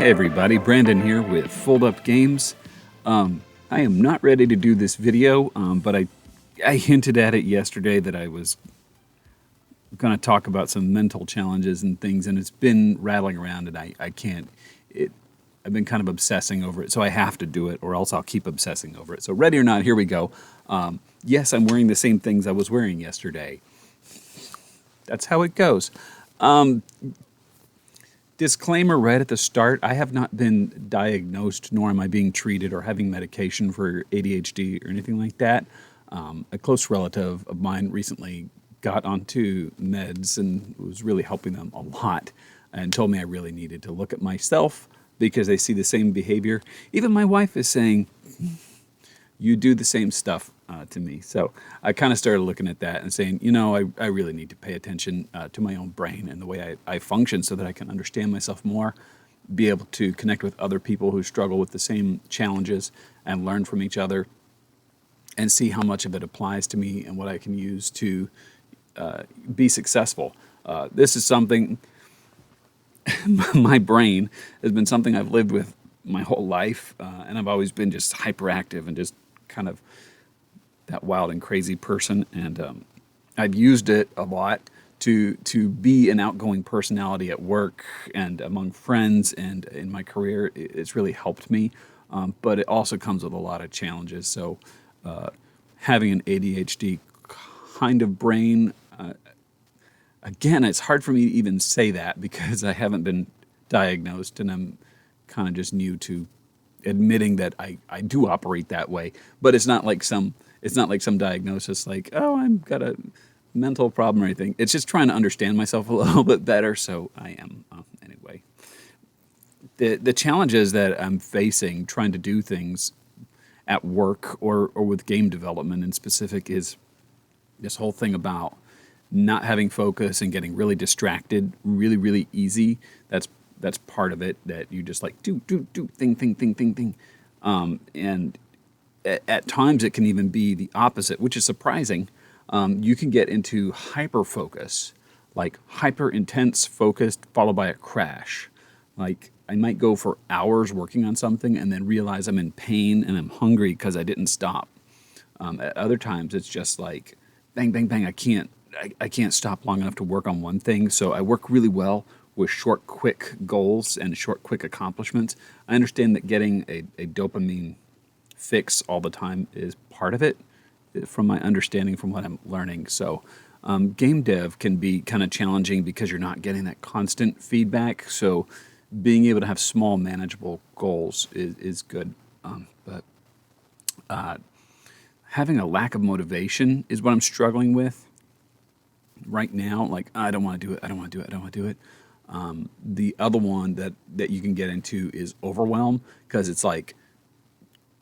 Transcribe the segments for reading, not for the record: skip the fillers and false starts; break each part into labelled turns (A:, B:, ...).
A: Hey everybody, Brandon here with Fold Up Games. I am not ready to do this video, but I hinted at it yesterday that I was going to talk about some mental challenges and things, and it's been rattling around, and I can't. I've been kind of obsessing over it, so I have to do it, or else I'll keep obsessing over it. So ready or not, here we go. Yes, I'm wearing the same things I was wearing yesterday. That's how it goes. Disclaimer right at the start, I have not been diagnosed, nor am I being treated or having medication for ADHD or anything like that. A close relative of mine recently got onto meds and was really helping them a lot, and told me I really needed to look at myself because they see the same behavior. Even my wife is saying, you do the same stuff to me. So I kind of started looking at that and saying, I really need to pay attention to my own brain and the way I function so that I can understand myself more, be able to connect with other people who struggle with the same challenges and learn from each other and see how much of it applies to me and what I can use to be successful. This is something, my brain has been something I've lived with my whole life, and I've always been just hyperactive and just kind of that wild and crazy person, and I've used it a lot to be an outgoing personality at work and among friends and in my career. It's really helped me, but it also comes with a lot of challenges. So having an ADHD kind of brain, again, it's hard for me to even say that because I haven't been diagnosed, and I'm kind of just new to admitting that I do operate that way. But it's not like some diagnosis like, oh, I've got a mental problem or anything. It's just trying to understand myself a little bit better. So I am anyway. The challenges that I'm facing trying to do things at work or with game development in specific is this whole thing about not having focus and getting really distracted really, really easy. That's part of it, that you just like do thing. And at times it can even be the opposite, which is surprising. You can get into hyper focus, like hyper intense focused followed by a crash. Like I might go for hours working on something and then realize I'm in pain and I'm hungry because I didn't stop. At other times it's just like bang, bang, bang. I can't stop long enough to work on one thing. So I work really well with short, quick goals and short, quick accomplishments. I understand that getting a dopamine fix all the time is part of it, from my understanding, from what I'm learning. So game dev can be kind of challenging because you're not getting that constant feedback. So being able to have small, manageable goals is good. But having a lack of motivation is what I'm struggling with right now. Like, I don't want to do it. The other one that you can get into is overwhelm, because it's like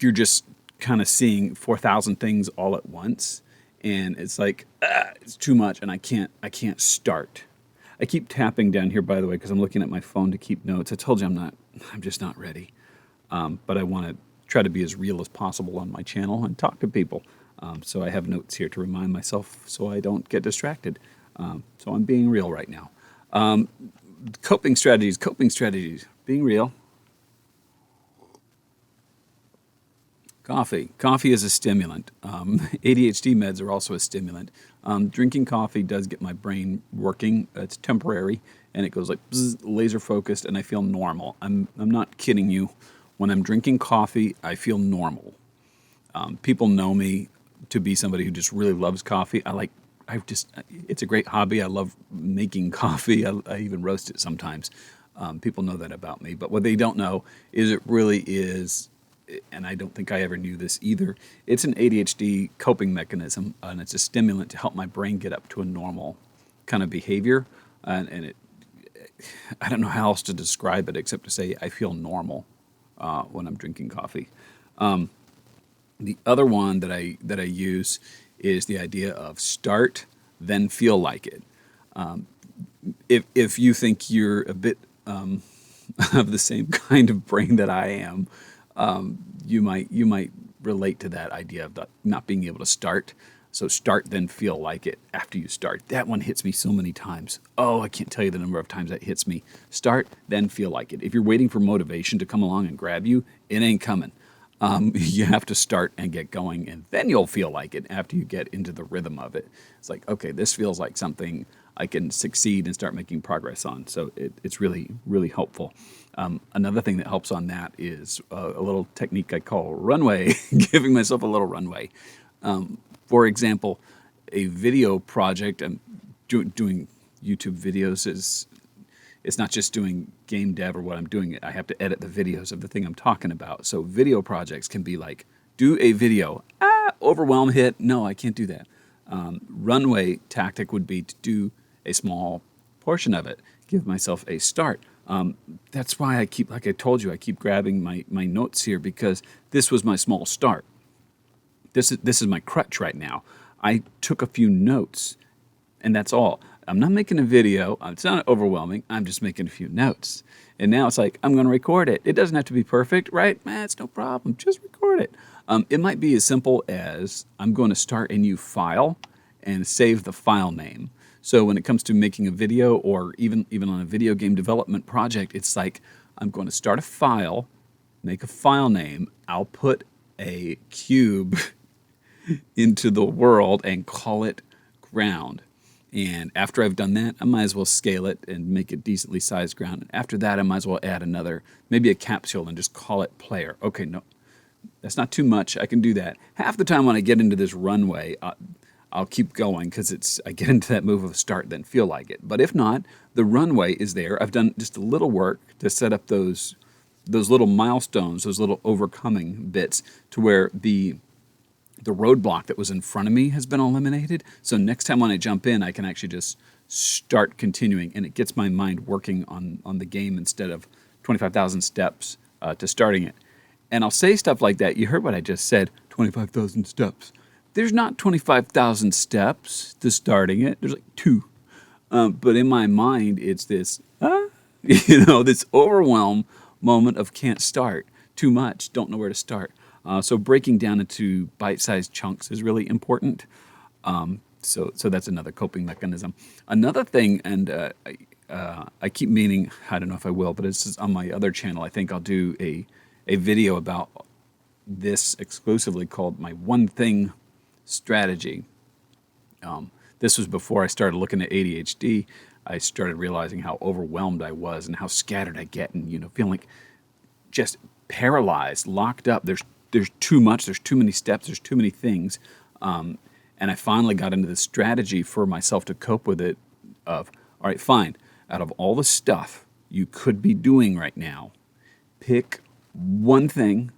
A: you're just kind of seeing 4,000 things all at once, and it's like it's too much, and I can't start. I keep tapping down here, by the way, because I'm looking at my phone to keep notes. I told you I'm just not ready, but I want to try to be as real as possible on my channel and talk to people. So I have notes here to remind myself so I don't get distracted. So I'm being real right now. Coping strategies, being real. Coffee is a stimulant. ADHD meds are also a stimulant. Drinking coffee does get my brain working. It's temporary, and it goes like bzz, laser focused, and I feel normal. I'm not kidding you. When I'm drinking coffee, I feel normal. People know me to be somebody who just really loves coffee. It's a great hobby. I love making coffee. I even roast it sometimes. People know that about me. But what they don't know is it really is, and I don't think I ever knew this either, it's an ADHD coping mechanism, and it's a stimulant to help my brain get up to a normal kind of behavior. And I don't know how else to describe it except to say I feel normal when I'm drinking coffee. The other one that I use is the idea of start, then feel like it. If you think you're a bit of the same kind of brain that I am, you might relate to that idea of not being able to start. So start, then feel like it after you start. That one hits me so many times. Oh, I can't tell you the number of times that hits me. Start, then feel like it. If you're waiting for motivation to come along and grab you, it ain't coming. You have to start and get going, and then you'll feel like it after you get into the rhythm of it. It's like, okay, this feels like something I can succeed and start making progress on. So it's really, really helpful. Another thing that helps on that is a little technique I call runway, giving myself a little runway. For example, a video project, I'm doing YouTube videos is it's not just doing game dev or what I'm doing. I have to edit the videos of the thing I'm talking about. So video projects can be like, do a video. Overwhelm hit. No, I can't do that. Runway tactic would be to do a small portion of it. Give myself a start. That's why I keep, like I told you, I keep grabbing my notes here because this was my small start. This is my crutch right now. I took a few notes, and that's all. I'm not making a video. It's not overwhelming. I'm just making a few notes. And now it's like, I'm going to record it. It doesn't have to be perfect, right? It's no problem. Just record it. It might be as simple as I'm going to start a new file and save the file name. So when it comes to making a video or even on a video game development project, it's like I'm going to start a file, make a file name. I'll put a cube into the world and call it ground. And after I've done that, I might as well scale it and make it decently sized ground. And after that, I might as well add another, maybe a capsule and just call it player. Okay, no, that's not too much. I can do that. Half the time when I get into this runway, I'll keep going because I get into that move of start, then feel like it. But if not, the runway is there. I've done just a little work to set up those little milestones, those little overcoming bits to where the roadblock that was in front of me has been eliminated. So next time when I jump in, I can actually just start continuing, and it gets my mind working on the game instead of 25,000 steps to starting it. And I'll say stuff like that. You heard what I just said, 25,000 steps. There's not 25,000 steps to starting it. There's like 2. But in my mind, it's this, this overwhelm moment of can't start. Too much, don't know where to start. So breaking down into bite-sized chunks is really important. So that's another coping mechanism. Another thing, and I keep meaning, I don't know if I will, but it's on my other channel. I think I'll do a video about this exclusively called my one thing strategy. This was before I started looking at ADHD. I started realizing how overwhelmed I was and how scattered I get, and feeling like just paralyzed, locked up. There's too much. There's too many steps. There's too many things. And I finally got into this strategy for myself to cope with it of, all right, fine. Out of all the stuff you could be doing right now, pick one thing,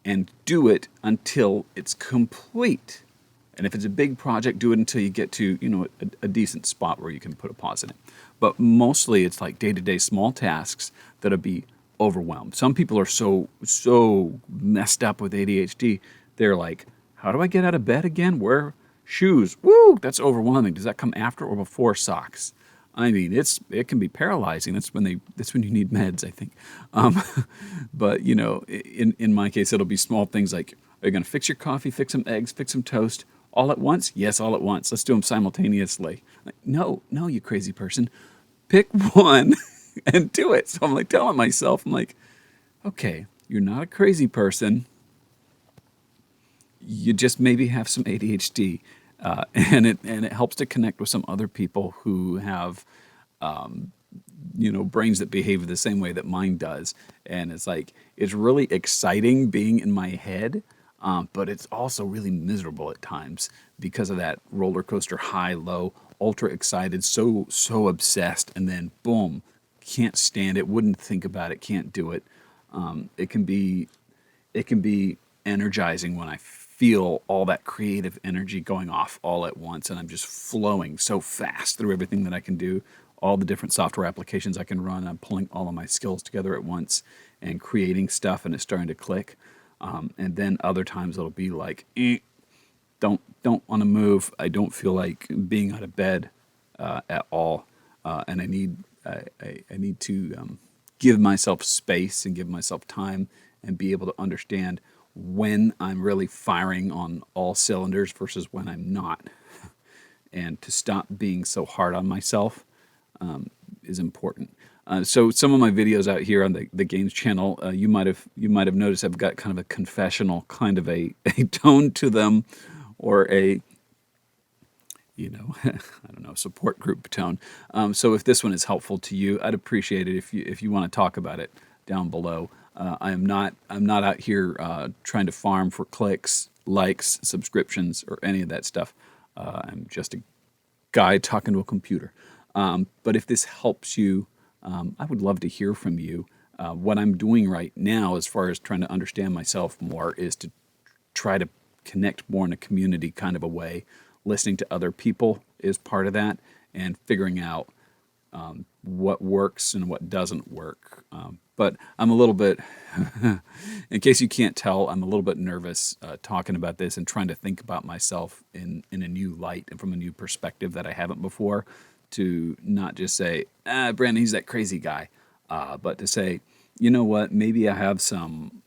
A: and do it until it's complete. And if it's a big project, do it until you get to, a decent spot where you can put a pause in it. But mostly it's like day-to-day small tasks that'll be overwhelmed. Some people are so messed up with ADHD. They're like, how do I get out of bed again? Wear shoes. Woo, that's overwhelming. Does that come after or before socks? I mean, it can be paralyzing. That's when you need meds, I think. But in my case, it'll be small things like, are you going to fix your coffee, fix some eggs, fix some toast all at once? Yes, all at once. Let's do them simultaneously. Like, no, you crazy person. Pick one and do it. So I'm like telling myself, I'm like, okay, you're not a crazy person. You just maybe have some ADHD. And it helps to connect with some other people who have, brains that behave the same way that mine does. And it's like, it's really exciting being in my head, but it's also really miserable at times because of that roller coaster high, low, ultra excited, so obsessed, and then boom, can't stand it, wouldn't think about it, can't do it. It can be energizing when I feel all that creative energy going off all at once, and I'm just flowing so fast through everything that I can do, all the different software applications I can run. I'm pulling all of my skills together at once and creating stuff, and it's starting to click. And then other times it'll be like, don't want to move. I don't feel like being out of bed at all, and I need to give myself space and give myself time and be able to understand when I'm really firing on all cylinders versus when I'm not. And to stop being so hard on myself is important. So some of my videos out here on the games channel, you might have noticed I've got kind of a confessional kind of a tone to them, or a I don't know, support group tone. So if this one is helpful to you, I'd appreciate it if you want to talk about it down below. I'm not out here trying to farm for clicks, likes, subscriptions, or any of that stuff. I'm just a guy talking to a computer. But if this helps you, I would love to hear from you. What I'm doing right now, as far as trying to understand myself more, is to try to connect more in a community kind of a way. Listening to other people is part of that, and figuring out what works and what doesn't work. But I'm a little bit, in case you can't tell, I'm a little bit nervous talking about this and trying to think about myself in a new light and from a new perspective that I haven't before. To not just say, Brandon, he's that crazy guy, but to say, you know what, maybe I have some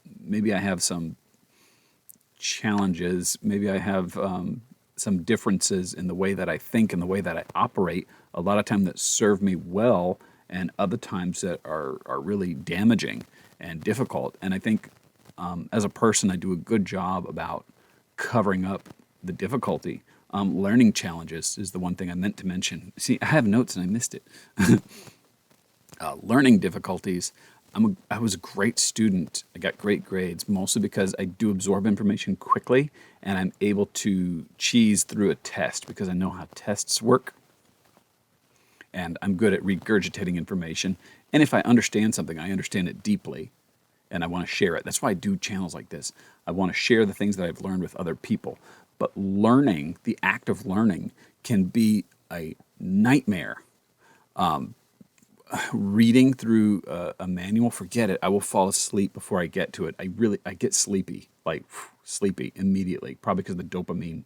A: challenges, maybe I have some differences in the way that I think and the way that I operate, a lot of time that serve me well, and other times that are really damaging and difficult. And I think as a person, I do a good job about covering up the difficulty. Learning challenges is the one thing I meant to mention. See, I have notes and I missed it. Learning difficulties. I was a great student. I got great grades, mostly because I do absorb information quickly, and I'm able to cheese through a test because I know how tests work, and I'm good at regurgitating information. And if I understand something, I understand it deeply, and I want to share it. That's why I do channels like this. I want to share the things that I've learned with other people. But learning, the act of learning, can be a nightmare. Reading through a manual, forget it. I will fall asleep before I get to it. I get sleepy, like sleepy immediately, probably because the dopamine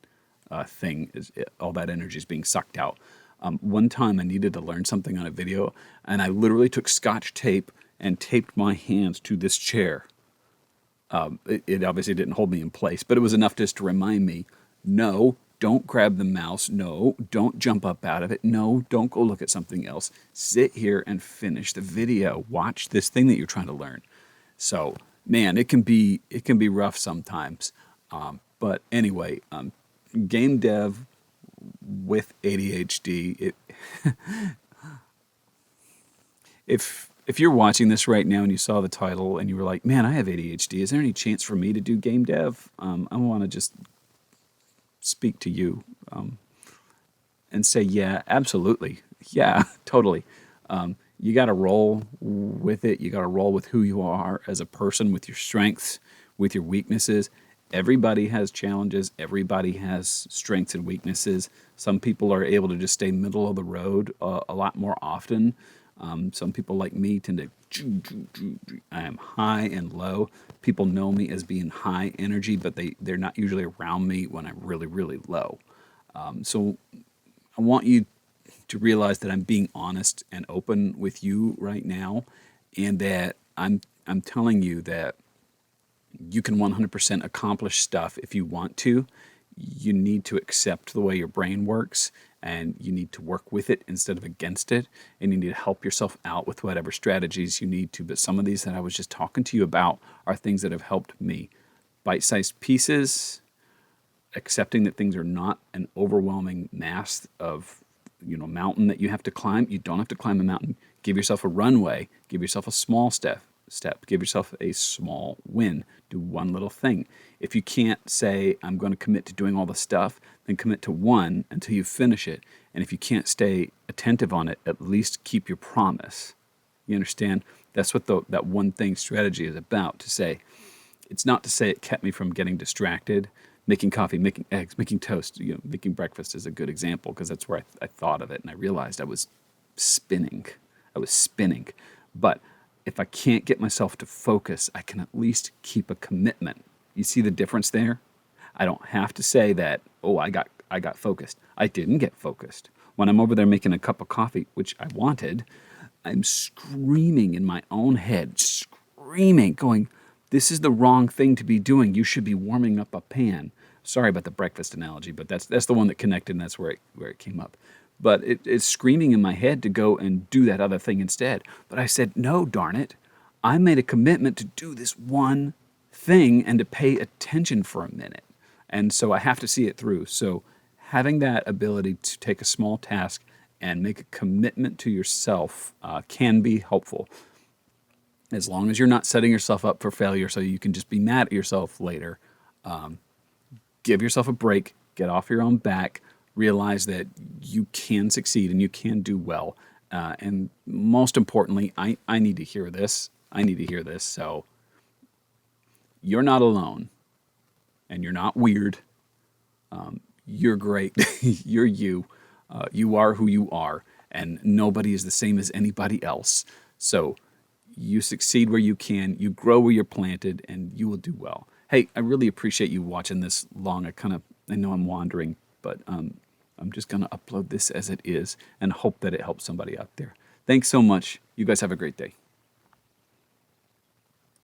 A: thing all that energy is being sucked out. One time I needed to learn something on a video, and I literally took Scotch tape and taped my hands to this chair. It obviously didn't hold me in place, but it was enough just to remind me, no, don't grab the mouse. No, don't jump up out of it. No, don't go look at something else. Sit here and finish the video. Watch this thing that you're trying to learn. So, man, it can be rough sometimes. But anyway, game dev with ADHD. If you're watching this right now and you saw the title and you were like, man, I have ADHD. Is there any chance for me to do game dev? I want to just speak to you and say, yeah, absolutely. Yeah, totally. You got to roll with it. You got to roll with who you are as a person, with your strengths, with your weaknesses. Everybody has challenges. Everybody has strengths and weaknesses. Some people are able to just stay middle of the road a lot more often. Some people like me tend to, I am high and low. People know me as being high energy, but they're not usually around me when I'm really, really low. So I want you to realize that I'm being honest and open with you right now, and that I'm telling you that you can 100% accomplish stuff if you want to. You need to accept the way your brain works, and you need to work with it instead of against it, and you need to help yourself out with whatever strategies you need to. But some of these that I was just talking to you about are things that have helped me. Bite-sized pieces, accepting that things are not an overwhelming mass of, mountain that you have to climb. You don't have to climb a mountain. Give yourself a runway. Give yourself a small step. Give yourself a small win. Do one little thing. If you can't say, I'm going to commit to doing all the stuff, then commit to one until you finish it. And if you can't stay attentive on it, at least keep your promise. You understand? That's what that one thing strategy is about. To say, it's not to say it kept me from getting distracted. Making coffee, making eggs, making toast, making breakfast is a good example, because that's where I thought of it, and I realized I was spinning. But if I can't get myself to focus, I can at least keep a commitment. You see the difference there? I don't have to say that, oh, I got focused. I didn't get focused. When I'm over there making a cup of coffee, which I wanted, I'm screaming in my own head, going, This is the wrong thing to be doing. You should be warming up a pan. Sorry about the breakfast analogy, but that's the one that connected, and that's where it came up. But it's screaming in my head to go and do that other thing instead. But I said, no, darn it. I made a commitment to do this one thing and to pay attention for a minute. And so I have to see it through. So having that ability to take a small task and make a commitment to yourself can be helpful, as long as you're not setting yourself up for failure so you can just be mad at yourself later. Give yourself a break, get off your own back, realize that you can succeed and you can do well. And most importantly, I need to hear this. I need to hear this. So you're not alone, and you're not weird. You're great. You're you. You are who you are, and nobody is the same as anybody else. So you succeed where you can, you grow where you're planted, and you will do well. Hey, I really appreciate you watching this long. I know I'm wandering, but I'm just going to upload this as it is and hope that it helps somebody out there. Thanks so much. You guys have a great day.